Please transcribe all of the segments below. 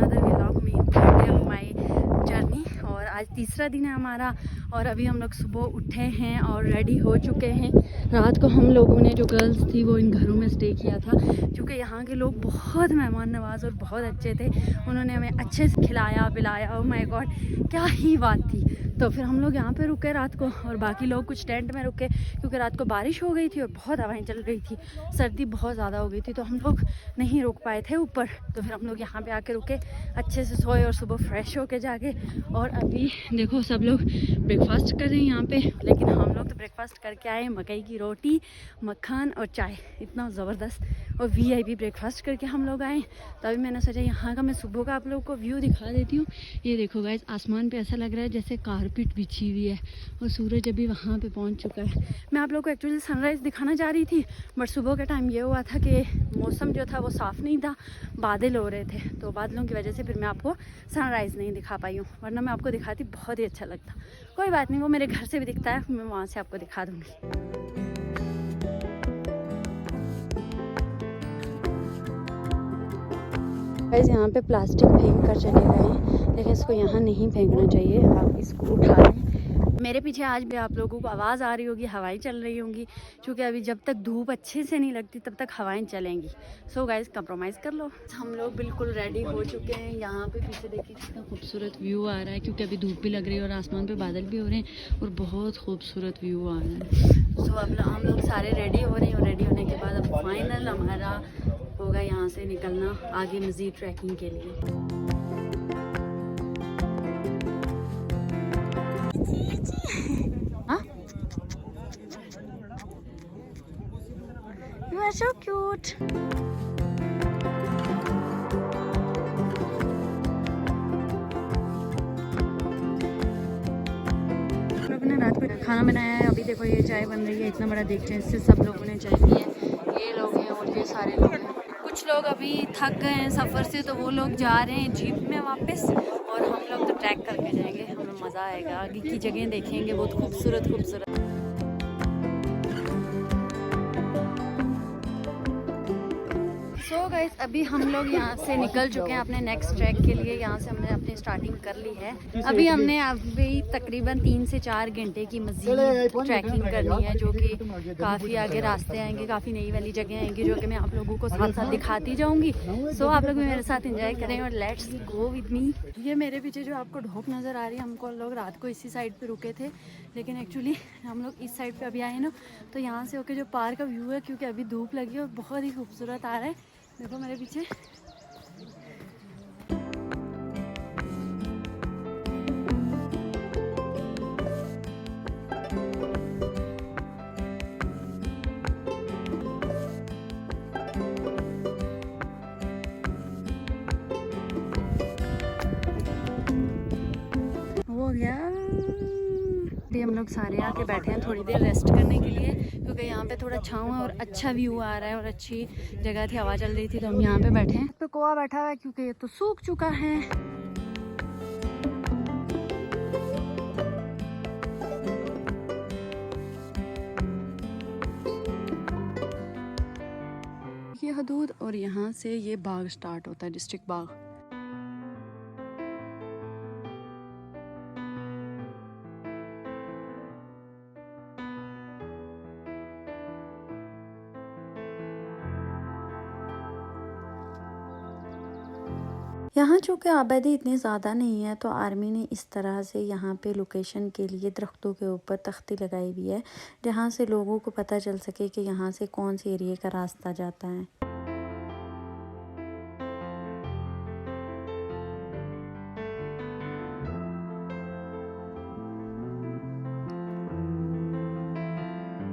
Another vlog में third day of my journey. और आज तीसरा दिन है हमारा और अभी हम लोग सुबह उठे हैं और रेडी हो चुके हैं। रात को हम लोगों ने जो गर्ल्स थी वो इन घरों में स्टे किया था, क्योंकि यहाँ के लोग बहुत मेहमान नवाज और बहुत अच्छे थे। उन्होंने हमें अच्छे से खिलाया पिलाया। ओह माय गॉड, क्या ही बात थी। तो फिर हम लोग यहाँ पे रुके रात को और बाकी लोग कुछ टेंट में रुके, क्योंकि रात को बारिश हो गई थी और बहुत हवाएं चल रही थी, सर्दी बहुत ज़्यादा हो गई थी, तो हम लोग नहीं रुक पाए थे ऊपर। तो फिर हम लोग यहाँ पे आके रुके, अच्छे से सोए और सुबह फ्रेश होके जाके। और अभी देखो सब लोग ब्रेकफास्ट कर रहे हैं यहाँ पे, लेकिन हम लोग तो ब्रेकफास्ट करके आए मकई की रोटी, मक्खन और चाय, इतना ज़बरदस्त और वीआईपी ब्रेकफास्ट करके हम लोग आए। तो अभी मैंने सोचा यहाँ का मैं सुबह का आप लोगों को व्यू दिखा देती हूँ। ये देखो गाइस, आसमान पे ऐसा लग रहा है जैसे कारपेट बिछी हुई है और सूरज अभी वहाँ पे पहुँच चुका है। मैं आप लोगों को एक्चुअली सनराइज़ दिखाना चाह रही थी, बट सुबह के टाइम ये हुआ था कि मौसम जो था वो साफ़ नहीं था, बादल हो रहे थे, तो बादलों की वजह से फिर मैं आपको सनराइज़ नहीं दिखा पाई हूँ, वरना मैं आपको दिखाती बहुत ही अच्छा लगता। कोई बात नहीं, वो मेरे घर से भी दिखता है, मैं वहाँ से आपको दिखा दूँगी। गाइस यहाँ पे प्लास्टिक फेंक कर चले गए हैं, लेकिन इसको यहाँ नहीं फेंकना चाहिए, आप इसको उठा लें। मेरे पीछे आज भी आप लोगों को आवाज़ आ रही होगी, हवाएं चल रही होंगी, क्योंकि अभी जब तक धूप अच्छे से नहीं लगती तब तक हवाएं चलेंगी। सो गाइस कंप्रोमाइज़ कर लो। हम लोग बिल्कुल रेडी हो चुके हैं। यहाँ पे पीछे देखिए कितना खूबसूरत व्यू आ रहा है, क्योंकि अभी धूप भी लग रही है और आसमान पे बादल भी हो रहे हैं और बहुत खूबसूरत व्यू आ रहा है। सो अब हम लोग सारे रेडी हो रहे हैं और रेडी होने के बाद अब फाइनल हमारा होगा यहाँ से निकलना आगे मज़ीद ट्रैकिंग के लिए। You are so cute. लोगों ने रात को खाना बनाया है। अभी देखो ये चाय बन रही है, इतना बड़ा देखते हैं, इससे सब लोगों ने चाय पी है। ये लोग हैं और ये सारे लोग हैं। कुछ लोग अभी थक गए हैं सफ़र से, तो वो लोग जा रहे हैं जीप में वापस, और हम लोग तो ट्रैक करके जाएंगे, हमें मज़ा आएगा, आगे की जगह देखेंगे, बहुत खूबसूरत खूबसूरत। सो गाइस अभी हम लोग यहाँ से निकल चुके हैं अपने नेक्स्ट ट्रैक के लिए। यहाँ से हमने अपनी स्टार्टिंग कर ली है। अभी हमने अभी तकरीबन 3 से 4 घंटे की मज़ीद ट्रैकिंग करनी है, जो कि काफ़ी आगे रास्ते आएंगे, काफ़ी नई वाली जगह आएंगी, जो कि मैं आप लोगों को साथ साथ दिखाती जाऊँगी। सो आप लोग भी मेरे साथ एंजॉय करें और लेट्स गो विद मी। ये मेरे पीछे जो आपको ढोक नज़र आ रही है, हमको लोग रात को इसी साइड पर रुके थे, लेकिन एक्चुअली हम लोग इस साइड पर अभी आए ना, तो यहाँ से होके जो पार का व्यू है, क्योंकि अभी धूप लगी है और बहुत ही खूबसूरत आ रहा है। देखो मेरे पीछे हो गया। अभी हम लोग सारे आके बैठे हैं थोड़ी देर रेस्ट करने के लिए, क्योंकि यहाँ पे थोड़ा छाँव है और अच्छा व्यू आ रहा है और अच्छी जगह थी, हवा चल रही थी, तो हम यहाँ पे बैठे हैं। तो कोआ बैठा हुआ है क्योंकि ये तो सूख चुका है। ये हदूद और यहाँ से ये बाग स्टार्ट होता है, डिस्ट्रिक्ट बाग। यहाँ चूँकि आबादी इतनी ज़्यादा नहीं है, तो आर्मी ने इस तरह से यहाँ पे लोकेशन के लिए दरख्तों के ऊपर तख्ती लगाई हुई है, जहाँ से लोगों को पता चल सके कि यहाँ से कौन से एरिया का रास्ता जाता है।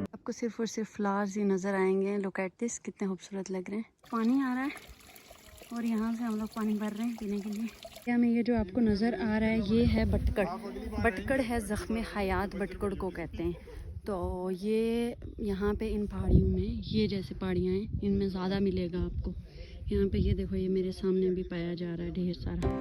आपको सिर्फ और सिर्फ फ्लावर्स ही नज़र आएंगे। लुक एट दिस, कितने खूबसूरत लग रहे हैं। पानी आ रहा है और यहाँ से हम लोग पानी भर रहे हैं पीने के लिए। क्या में ये जो आपको नज़र आ रहा है, ये है बटकड़। बटकड़ है ज़ख्म हयात, बटकड़ को कहते हैं। तो ये यहाँ पे इन पहाड़ियों में, ये जैसे पहाड़ियाँ हैं, इनमें ज़्यादा मिलेगा आपको। यहाँ पे ये देखो, ये मेरे सामने भी पाया जा रहा है ढेर सारा।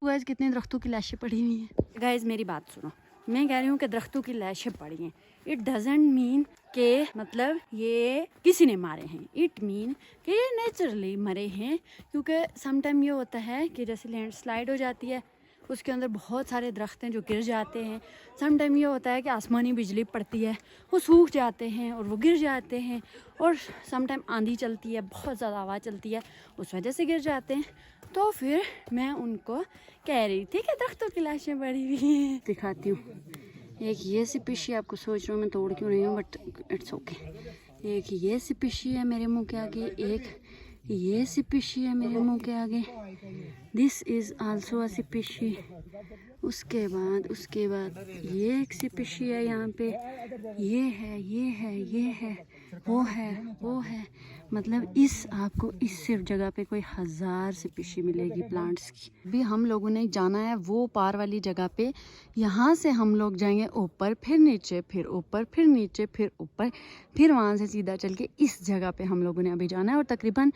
गाइस कितने दरख्तों की लाशें पड़ी हुई हैं। गाइस मेरी बात सुनो, मैं कह रही हूँ कि दरख्तों की लैशें पड़ी हैं। इट डजेंट मीन के मतलब ये किसी ने मारे हैं, इट मीन कि ये नेचुरली मरे हैं। क्योंकि समटाइम ये होता है कि जैसे लैंडस्लाइड हो जाती है, उसके अंदर बहुत सारे दरख्त हैं जो गिर जाते हैं। समटाइम ये होता है कि आसमानी बिजली पड़ती है, वो सूख जाते हैं और वो गिर जाते हैं। और समटाइम आंधी चलती है, बहुत ज़्यादा हवा चलती है, उस वजह से गिर जाते हैं। तो फिर मैं उनको कह रही थी कि दरख्तों की लाशें पड़ी हुई हैं। दिखाती हूँ, एक ये स्पीशी, आपको सोच रहा हूँ मैं तोड़ क्यों रही हूँ, बट इट्स ओके। एक ये स्पीशी है मेरे मुंह के आगे, एक ये स्पीशी है मेरे मुंह के आगे, this is also a species. उसके बाद ये एक स्पीशी है यहाँ पे, ये है, ये है, ये है, वो है, वो है। मतलब आपको इस सिर्फ जगह पे कोई 1000 स्पीशी मिलेगी प्लांट्स की। अभी हम लोगों ने जाना है वो पार वाली जगह पे, यहाँ से हम लोग जाएंगे ऊपर, फिर नीचे, फिर ऊपर, फिर नीचे, फिर ऊपर, फिर वहाँ से सीधा चल के इस जगह पे हम लोगों ने अभी जाना है। और तकरीबन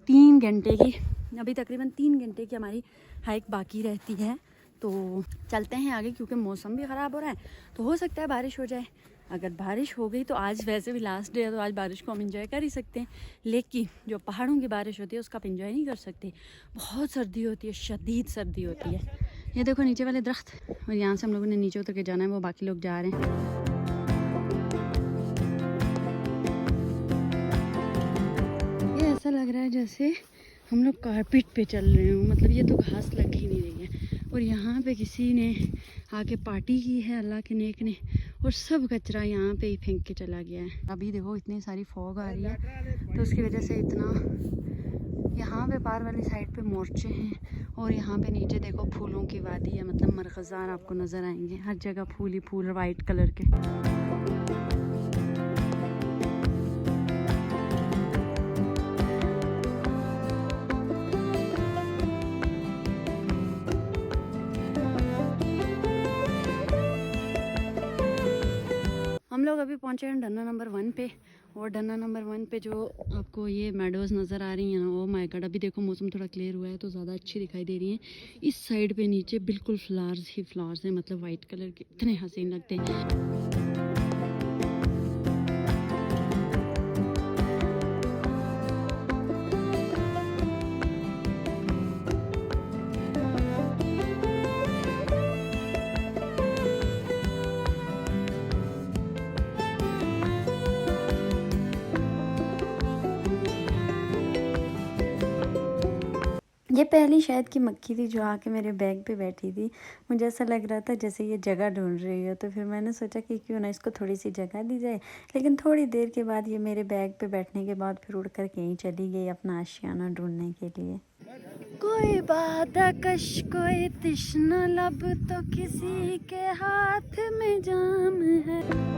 3 घंटे की, अभी तकरीबन 3 घंटे की हमारी हाइक बाकी रहती है। तो चलते हैं आगे, क्योंकि मौसम भी ख़राब हो रहा है, तो हो सकता है बारिश हो जाए। अगर बारिश हो गई तो आज वैसे भी लास्ट डे है, तो आज बारिश को हम इंजॉय कर ही सकते हैं। लेकिन जो पहाड़ों की बारिश होती है उसका आप इंजॉय नहीं कर सकते, बहुत सर्दी होती है, शदीद सर्दी होती है। ये देखो नीचे वाले दरख्त, और यहाँ से हम लोगों ने नीचे उतर के जाना है, वो बाकी लोग जा रहे हैं। ये ऐसा लग रहा है जैसे हम लोग कारपेट पे चल रहे हो, मतलब ये तो घास लग ही नहीं रही है। और यहाँ पे किसी ने आके पार्टी की है, अल्लाह के नेक ने, और सब कचरा यहाँ पे ही फेंक के चला गया है। अभी देखो इतनी सारी फॉग आ रही है, तो उसकी वजह से इतना, यहाँ पे पार वाली साइड पे मोर्चे हैं, और यहाँ पे नीचे देखो फूलों की वादी है, मतलब मरकज़ार आपको नज़र आएंगे, हर जगह फूल ही फूल वाइट कलर के। हम लोग अभी पहुँचे हैं डन्ना नंबर 1 पे, और डन्ना नंबर 1 पे जो आपको ये मेडोज़ नज़र आ रही हैं ना, ओ माय गॉड, अभी देखो मौसम थोड़ा क्लियर हुआ है तो ज़्यादा अच्छी दिखाई दे रही है। इस साइड पे नीचे बिल्कुल फ्लावर्स ही फ्लावर्स हैं, मतलब वाइट कलर के, इतने हसीन लगते हैं। ये पहली शायद की मक्खी थी जो आके मेरे बैग पे बैठी थी। मुझे ऐसा लग रहा था जैसे ये जगह ढूंढ रही है, तो फिर मैंने सोचा कि क्यों ना इसको थोड़ी सी जगह दी जाए। लेकिन थोड़ी देर के बाद ये मेरे बैग पे बैठने के बाद फिर उड़ कर कहीं चली गई अपना आशियाना ढूंढने के लिए। कोई बादकश कोई तिश्ना लब, तो किसी के हाथ में जाम है।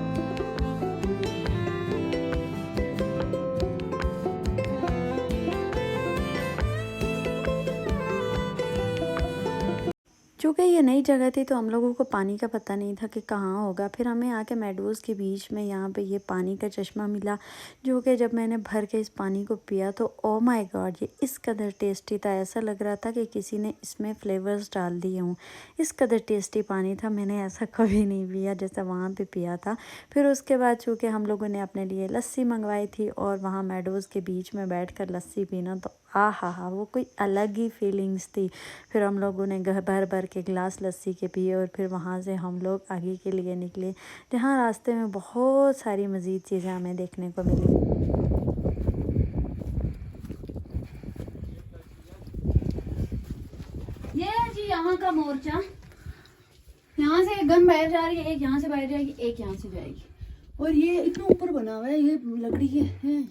चूँकि ये नई जगह थी तो हम लोगों को पानी का पता नहीं था कि कहाँ होगा। फिर हमें आके मेडोज़ के बीच में यहाँ पे ये पानी का चश्मा मिला, जो कि जब मैंने भर के इस पानी को पिया तो ओ माय गॉड, ये इस कदर टेस्टी था, ऐसा लग रहा था कि किसी ने इसमें फ्लेवर्स डाल दिए हों। इस कदर टेस्टी पानी था, मैंने ऐसा कभी नहीं पिया जैसा वहाँ पर पिया था। फिर उसके बाद चूँकि हम लोगों ने अपने लिए लस्सी मंगवाई थी, और वहाँ मेडोज़ के बीच में बैठ कर लस्सी पीना, तो हा वो कोई अलग ही फीलिंग्स थी। फिर हम लोगों ने भर भर के गिलास लस्सी के पिए, और फिर वहाँ से हम लोग आगे के लिए निकले, जहाँ रास्ते में बहुत सारी मज़ीद चीज़ें हमें देखने को मिली। ये जी यहाँ का मोर्चा, यहाँ से एक गन बाहर जा रही है, एक यहाँ से बाहर जाएगी, एक यहाँ से जाएगी, और ये इतना ऊपर बना हुआ है, ये लकड़ी के हैं,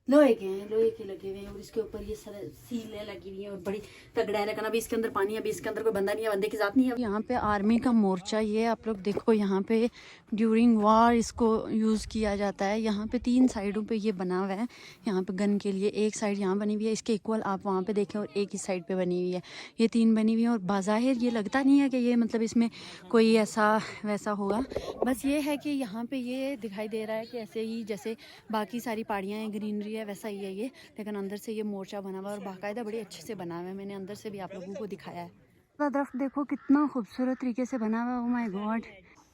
लोहे के हैं, लोहे के लगे हुए हैं, और इसके ऊपर ये सारे सीलें लगी हुई हैं, और बड़ी तगड़ा है। लेकिन अभी इसके अंदर पानी है, अभी इसके अंदर कोई बंदा नहीं है, बंदे की जात नहीं है। यहाँ पे आर्मी का मोर्चा, ये आप लोग देखो, यहाँ पे ड्यूरिंग वार इसको यूज़ किया जाता है। यहाँ पे 3 साइडों पे ये बना हुआ है, यहाँ पे गन के लिए एक साइड यहाँ बनी हुई है, इसके इक्वल आप वहाँ पे देखें, और एक ही साइड पे बनी हुई है, ये 3 बनी हुई है। और बाज़ाहिर ये लगता नहीं है कि ये मतलब इसमें कोई ऐसा वैसा होगा, बस ये है कि यहाँ पे ये दिखाई दे रहा है कि ऐसे ही जैसे बाकी सारी पहाड़ियाँ हैं, ग्रीनरी है, वैसा ही है ये। लेकिन अंदर से ये मोर्चा बना हुआ है, और बाकायदा बड़े अच्छे से बना हुआ है, मैंने अंदर से भी आप लोगों को दिखाया है। दरख्त देखो कितना खूबसूरत तरीके से बना हुआ है। Oh my God.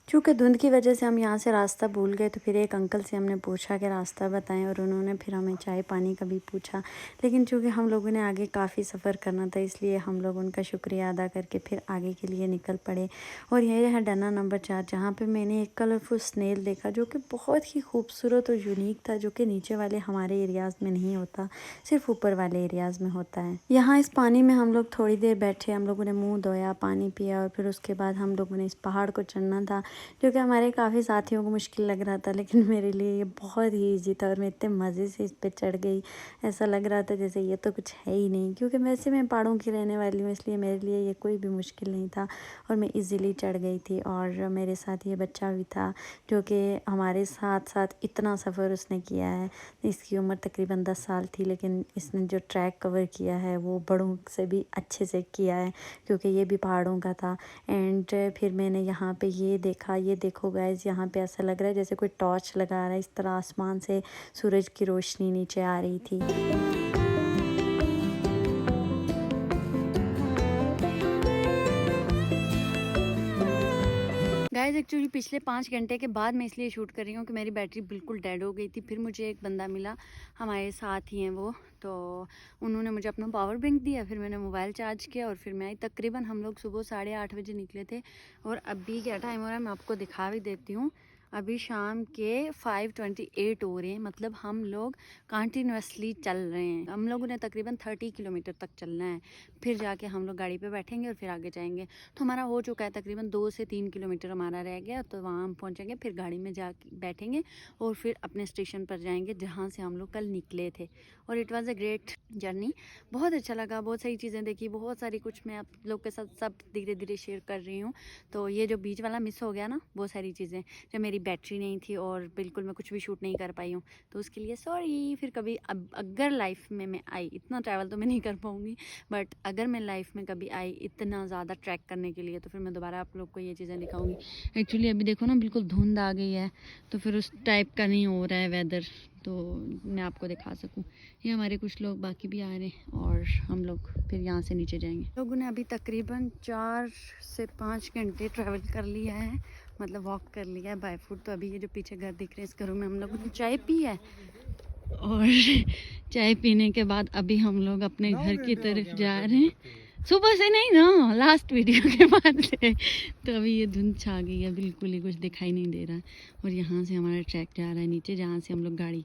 चूँकि धुंध की वजह से हम यहाँ से रास्ता भूल गए, तो फिर एक अंकल से हमने पूछा कि रास्ता बताएं, और उन्होंने फिर हमें चाय पानी का भी पूछा। लेकिन चूँकि हम लोगों ने आगे काफ़ी सफ़र करना था, इसलिए हम लोग उनका शुक्रिया अदा करके फिर आगे के लिए निकल पड़े। और यह है डना नंबर 4, जहाँ पे मैंने एक कलरफुल स्नेल देखा जो कि बहुत ही खूबसूरत और यूनिक था, जो कि नीचे वाले हमारे एरियाज़ में नहीं होता, सिर्फ ऊपर वाले एरियाज़ में होता है। यहाँ इस पानी में हम लोग थोड़ी देर बैठे, हम लोगों ने मुँह धोया, पानी पिया, और फिर उसके बाद हम लोगों ने इस पहाड़ को चढ़ना था, जो कि हमारे काफ़ी साथियों को मुश्किल लग रहा था, लेकिन मेरे लिए ये बहुत ही ईजी था और मैं इतने मज़े से इस पे चढ़ गई। ऐसा लग रहा था जैसे ये तो कुछ है ही नहीं, क्योंकि वैसे मैं पहाड़ों की रहने वाली हूँ, इसलिए मेरे लिए ये कोई भी मुश्किल नहीं था और मैं इजीली चढ़ गई थी। और मेरे साथ ये बच्चा भी था जो कि हमारे साथ साथ इतना सफ़र उसने किया है। इसकी उम्र तकरीबन 10 साल थी, लेकिन इसने जो ट्रैक कवर किया है वो बड़ों से भी अच्छे से किया है, क्योंकि ये भी पहाड़ों का था। एंड फिर मैंने यहाँ पे ये देखा, ये देखो गाइस, यहाँ पे ऐसा लग रहा है जैसे कोई टॉर्च लगा रहा है, इस तरह आसमान से सूरज की रोशनी नीचे आ रही थी। गाइस एक्चुअली पिछले 5 घंटे के बाद मैं इसलिए शूट कर रही हूँ कि मेरी बैटरी बिल्कुल डेड हो गई थी। फिर मुझे एक बंदा मिला, हमारे साथ ही हैं वो, तो उन्होंने मुझे अपना पावर बैंक दिया, फिर मैंने मोबाइल चार्ज किया और फिर मैं आई। तकरीबन हम लोग सुबह 8:30 बजे निकले थे और अभी क्या टाइम हो रहा है मैं आपको दिखा भी देती हूँ। अभी शाम के 5:28 हो रहे हैं, मतलब हम लोग कंटिन्यूसली चल रहे हैं। हम लोगों ने तकरीबन 30 किलोमीटर तक चलना है, फिर जाके हम लोग गाड़ी पे बैठेंगे और फिर आगे जाएंगे। तो हमारा हो चुका है, तकरीबन 2 से 3 किलोमीटर हमारा रह गया, तो वहाँ हम पहुँचेंगे, फिर गाड़ी में जा बैठेंगे और फिर अपने स्टेशन पर जाएंगे जहाँ से हम लोग कल निकले थे। और it was a great journey, बहुत अच्छा लगा, बहुत सारी चीज़ें देखी, बहुत सारी कुछ मैं आप लोग के साथ सब धीरे धीरे शेयर कर रही हूँ। तो ये जो बीच वाला मिस हो गया ना, बहुत सारी चीज़ें, जो मेरी बैटरी नहीं थी और बिल्कुल मैं कुछ भी शूट नहीं कर पाई हूँ, तो उसके लिए सॉरी। फिर कभी अब अगर लाइफ में मैं आई, इतना ट्रैवल तो मैं नहीं कर पाऊँगी, बट अगर मैं लाइफ में कभी आई इतना ज़्यादा ट्रैक करने के लिए, तो फिर मैं दोबारा आप लोग को ये चीज़ें दिखाऊंगी। एक्चुअली अभी देखो ना, बिल्कुल धुंध आ गई है, तो फिर उस टाइप का नहीं हो रहा है वेदर, तो मैं आपको दिखा सकूं। ये हमारे कुछ लोग बाकी भी आ रहे हैं और हम लोग फिर यहाँ से नीचे जाएंगे। लोगों ने अभी तकरीबन 4 से 5 घंटे ट्रैवल कर लिया है, मतलब वॉक कर लिया है बाय फुट। तो अभी ये जो पीछे घर दिख रहे हैं, इस घरों में हम लोगों ने चाय पी है, और चाय पीने के बाद अभी हम लोग अपने घर की तरफ जा रहे हैं। सुबह से नहीं ना, लास्ट वीडियो के बाद से। तो अभी ये धुंध छा गई है, बिल्कुल ही कुछ दिखाई नहीं दे रहा है। और यहाँ से हमारा ट्रैक जा रहा है नीचे, जहाँ से हम लोग गाड़ी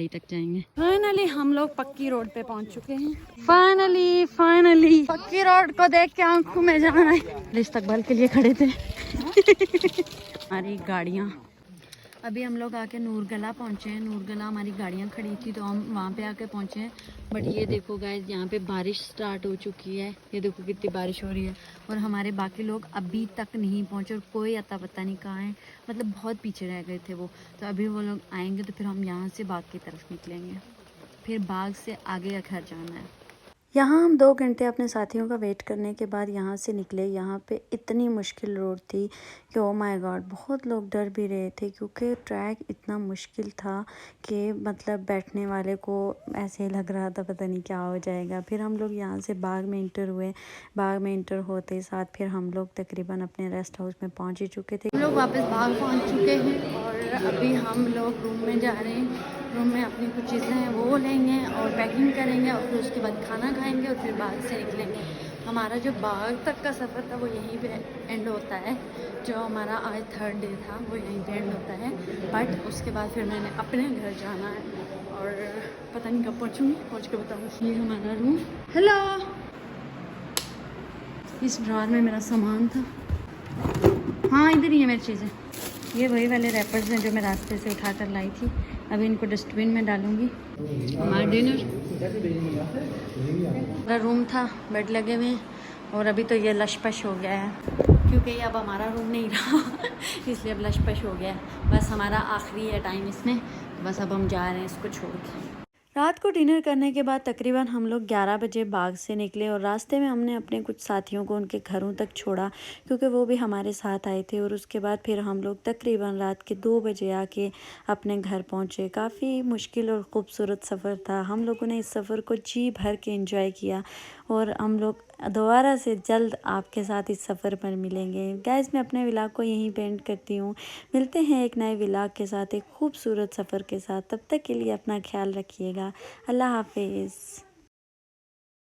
तक जाएंगे। फाइनली हम लोग पक्की रोड पे पहुँच चुके हैं। फाइनली पक्की रोड को देख के आंखों में जाना है। इस्तकबाल के लिए खड़े थे हमारी गाड़ियाँ। अभी हम लोग आके नूरगला पहुँचे हैं। नूरगला हमारी गाड़ियाँ खड़ी थी, तो हम वहाँ पे आके पहुँचे हैं। बट ये देखो गाइस, यहाँ पे बारिश स्टार्ट हो चुकी है, ये देखो कितनी बारिश हो रही है। और हमारे बाकी लोग अभी तक नहीं पहुँचे, और कोई अता पता नहीं कहाँ है, मतलब बहुत पीछे रह गए थे वो। तो अभी वो लोग आएंगे तो फिर हम यहाँ से बाग की तरफ निकलेंगे, फिर बाग से आगे घर जाना है। यहाँ हम 2 घंटे अपने साथियों का वेट करने के बाद यहाँ से निकले। यहाँ पे इतनी मुश्किल रोड थी कि ओ माय गॉड, बहुत लोग डर भी रहे थे, क्योंकि ट्रैक इतना मुश्किल था कि मतलब बैठने वाले को ऐसे लग रहा था पता नहीं क्या हो जाएगा। फिर हम लोग यहाँ से बाग में इंटर हुए। बाग में इंटर होते साथ फिर हम लोग तकरीबन अपने रेस्ट हाउस में पहुँच ही चुके थे। हम लोग वापस बाग पहुँच चुके हैं और अभी हम लोग रूम में जा रहे हैं। रूम में अपनी कुछ चीज़ें हैं वो लेंगे और पैकिंग करेंगे, और फिर उसके बाद खाना खाएंगे और फिर बाग से निकलेंगे। हमारा जो बाग तक का सफ़र था वो यहीं पे एंड होता है। जो हमारा आज 3rd डे था वो यहीं पे एंड होता है। बट उसके बाद फिर मैंने अपने घर जाना है और पता नहीं कब पहुँचूँगी, पहुँच के बताऊँगी। ये हमारा रूम। हेलो, इस ड्रॉर में मेरा सामान था। हाँ, इधर ही है मेरी चीज़ें। ये वही वाले रैपर्स हैं जो मैं रास्ते से उठा कर लाई थी, अभी इनको डस्टबिन में डालूंगी। हमारा डिनर, मेरा रूम था, बेड लगे हुए हैं, और अभी तो ये लशपश हो गया है, क्योंकि ये अब हमारा रूम नहीं रहा इसलिए अब लशपश हो गया है। बस हमारा आखिरी है टाइम इसमें, तो बस अब हम जा रहे हैं इसको छोड़ के। रात को डिनर करने के बाद तकरीबन हम लोग 11 बजे बाग से निकले, और रास्ते में हमने अपने कुछ साथियों को उनके घरों तक छोड़ा, क्योंकि वो भी हमारे साथ आए थे। और उसके बाद फिर हम लोग तकरीबन रात के 2 बजे आके अपने घर पहुंचे। काफ़ी मुश्किल और ख़ूबसूरत सफ़र था। हम लोगों ने इस सफ़र को जी भर के एंजॉय किया, और हम लोग दोबारा से जल्द आपके साथ इस सफ़र पर मिलेंगे। गाइस, मैं अपने व्लॉग को यहीं पेंड करती हूँ। मिलते हैं एक नए व्लॉग के साथ, एक खूबसूरत सफ़र के साथ। तब तक के लिए अपना ख्याल रखिएगा। अल्लाह हाफिज़।